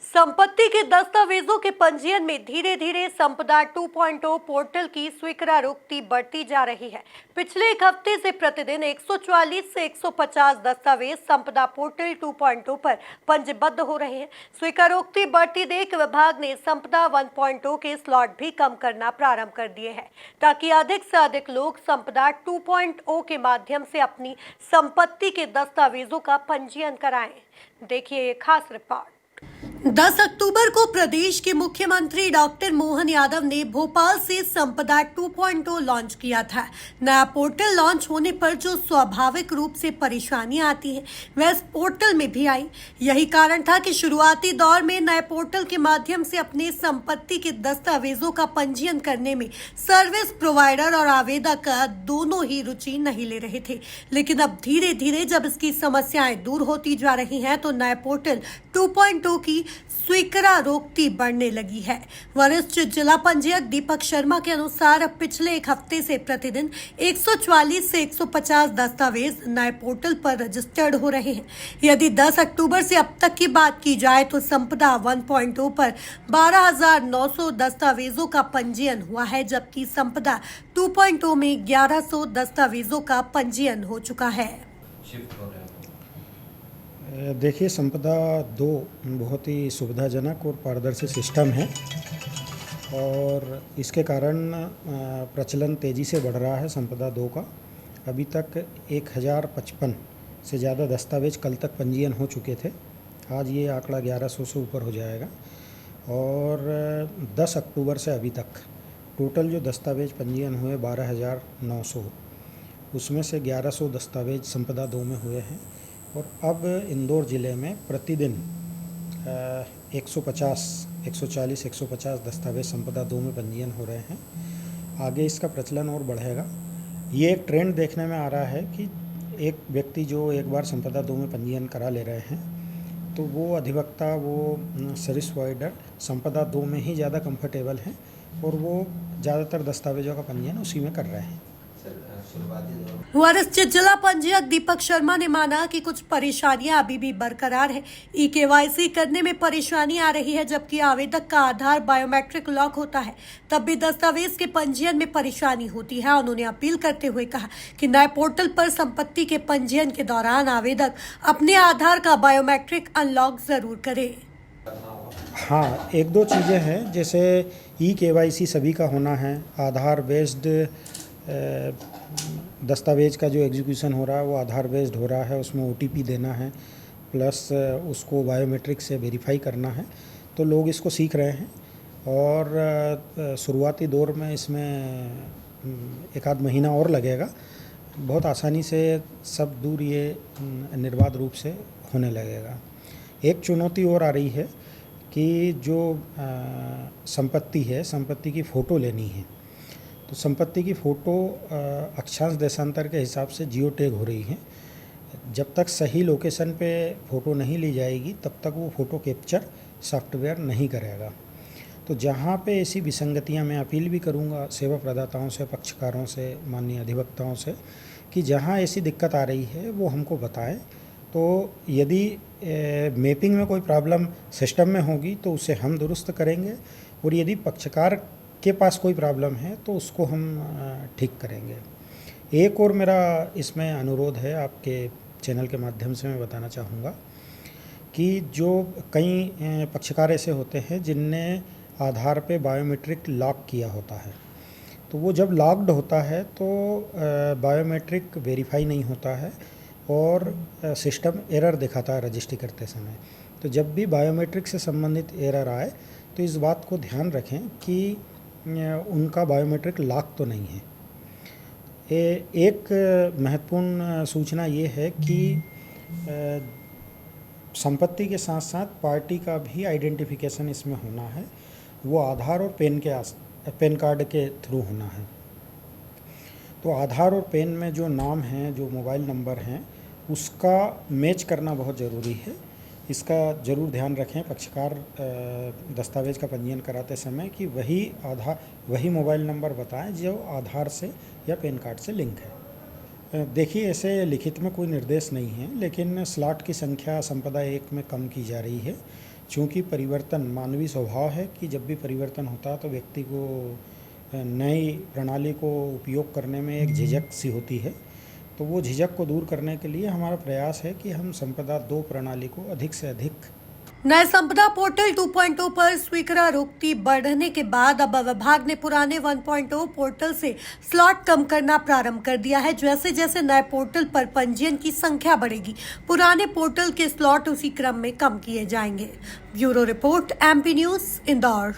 संपत्ति के दस्तावेजों के पंजीयन में धीरे धीरे संपदा 2.0 पोर्टल की स्वीकारोक्ति बढ़ती जा रही है। पिछले एक हफ्ते से प्रतिदिन 140 से 150 दस्तावेज संपदा पोर्टल 2.0 पर पंजीबद्ध हो रहे हैं। स्वीकारोक्ति बढ़ती देख विभाग ने संपदा 1.0 के स्लॉट भी कम करना प्रारंभ कर दिए हैं, ताकि अधिक से अधिक लोग संपदा 2.0 के माध्यम से अपनी संपत्ति के दस्तावेजों का पंजीयन कराएं। देखिए ये खास रिपोर्ट। 10 अक्टूबर को प्रदेश के मुख्यमंत्री डॉक्टर मोहन यादव ने भोपाल से संपदा 2.0 लॉन्च किया था। नया पोर्टल लॉन्च होने पर जो स्वाभाविक रूप से परेशानियां आती हैं, वह इस पोर्टल में भी आई। यही कारण था कि शुरुआती दौर में नए पोर्टल के माध्यम से अपने संपत्ति के दस्तावेजों का पंजीयन करने में सर्विस प्रोवाइडर और आवेदक दोनों ही रुचि नहीं ले रहे थे। लेकिन अब धीरे धीरे जब इसकी समस्याएं दूर होती जा रही हैं, तो नए पोर्टल 2.0 की स्वीकारोक्ति बढ़ने लगी है। वरिष्ठ जिला पंजीयक दीपक शर्मा के अनुसार पिछले एक हफ्ते से प्रतिदिन 140 से 150 दस्तावेज नए पोर्टल पर रजिस्टर्ड हो रहे हैं। यदि 10 अक्टूबर से अब तक की बात की जाए तो संपदा 1.0 पर 12,900 दस्तावेजों का पंजीयन हुआ है, जबकि संपदा 2.0 में 1100 दस्तावेजों का पंजीयन हो चुका है। देखिए, संपदा 2 बहुत ही सुविधाजनक और पारदर्शी सिस्टम है और इसके कारण प्रचलन तेज़ी से बढ़ रहा है। संपदा 2 का अभी तक 1055 से ज़्यादा दस्तावेज कल तक पंजीयन हो चुके थे। आज ये आंकड़ा 1100 से ऊपर हो जाएगा और 10 अक्टूबर से अभी तक टोटल जो दस्तावेज पंजीयन हुए 12,900, उसमें से 1100 दस्तावेज संपदा 2 में हुए हैं। और अब इंदौर ज़िले में प्रतिदिन 140, 150 दस्तावेज संपदा 2 में पंजीयन हो रहे हैं। आगे इसका प्रचलन और बढ़ेगा। ये एक ट्रेंड देखने में आ रहा है कि एक व्यक्ति जो एक बार संपदा 2 में पंजीयन करा ले रहे हैं, तो वो अधिवक्ता, वो सर्विस प्रोवाइडर संपदा 2 में ही ज़्यादा कंफर्टेबल हैं और वो ज़्यादातर दस्तावेजों का पंजीयन उसी में कर रहे हैं। वरिष्ठ जिला पंजीयक दीपक शर्मा ने माना कि कुछ परेशानियां अभी भी बरकरार है। KYC करने में परेशानी आ रही है, जबकि आवेदक का आधार बायोमेट्रिक लॉक होता है, तब भी दस्तावेज के पंजीयन में परेशानी होती है। उन्होंने अपील करते हुए कहा कि नए पोर्टल पर संपत्ति के पंजीयन के दौरान आवेदक अपने आधार का बायोमेट्रिक अनलॉक जरूर करे। हाँ, एक दो चीज़ें हैं, जैसे KYC सभी का होना है। आधार बेस्ड दस्तावेज का जो एग्जीक्यूशन हो रहा है वो आधार बेस्ड हो रहा है, उसमें OTP देना है, प्लस उसको बायोमेट्रिक से वेरीफाई करना है। तो लोग इसको सीख रहे हैं और शुरुआती दौर में इसमें एक आध महीना और लगेगा। बहुत आसानी से सब दूर ये निर्बाध रूप से होने लगेगा। एक चुनौती और आ रही है कि जो संपत्ति है, संपत्ति की फ़ोटो लेनी है। तो संपत्ति की फ़ोटो अक्षांश देशांतर के हिसाब से जियो टैग हो रही है। जब तक सही लोकेशन पे फ़ोटो नहीं ली जाएगी, तब तक वो फ़ोटो कैप्चर सॉफ्टवेयर नहीं करेगा। तो जहाँ पे ऐसी विसंगतियाँ, मैं अपील भी करूँगा सेवा प्रदाताओं से, पक्षकारों से, माननीय अधिवक्ताओं से, कि जहाँ ऐसी दिक्कत आ रही है वो हमको बताएं। तो यदि मैपिंग में कोई प्रॉब्लम सिस्टम में होगी तो उसे हम दुरुस्त करेंगे, और यदि पक्षकार के पास कोई प्रॉब्लम है तो उसको हम ठीक करेंगे। एक और मेरा इसमें अनुरोध है, आपके चैनल के माध्यम से मैं बताना चाहूँगा कि जो कई पक्षकार ऐसे होते हैं जिनने आधार पे बायोमेट्रिक लॉक किया होता है, तो वो जब लॉक्ड होता है तो बायोमेट्रिक वेरीफाई नहीं होता है और सिस्टम एरर दिखाता है रजिस्ट्री करते समय। तो जब भी बायोमेट्रिक से संबंधित एरर आए तो इस बात को ध्यान रखें कि उनका बायोमेट्रिक लॉक तो नहीं है। एक महत्वपूर्ण सूचना ये है कि संपत्ति के साथ साथ पार्टी का भी आइडेंटिफिकेशन इसमें होना है। वो आधार और पैन कार्ड के थ्रू होना है। तो आधार और पैन में जो नाम है, जो मोबाइल नंबर हैं, उसका मैच करना बहुत ज़रूरी है। इसका ज़रूर ध्यान रखें पक्षकार दस्तावेज का पंजीयन कराते समय कि वही मोबाइल नंबर बताएं जो आधार से या पैन कार्ड से लिंक है। देखिए, ऐसे लिखित में कोई निर्देश नहीं है, लेकिन स्लॉट की संख्या संपदा 1 में कम की जा रही है, चूँकि परिवर्तन मानवीय स्वभाव है कि जब भी परिवर्तन होता है तो व्यक्ति को नई प्रणाली को उपयोग करने में एक झिझक सी होती है। तो वो झिझक को दूर करने के लिए हमारा प्रयास है कि हम संपदा 2 प्रणाली को अधिक से अधिक नए संपदा पोर्टल 2.0 पर स्वीकारोक्ति बढ़ने के बाद अब विभाग ने पुराने 1.0 पोर्टल से स्लॉट कम करना प्रारंभ कर दिया है। जैसे जैसे नए पोर्टल पर पंजीयन की संख्या बढ़ेगी, पुराने पोर्टल के स्लॉट उसी क्रम में कम किए जाएंगे। Bureau report, MP news, Indore.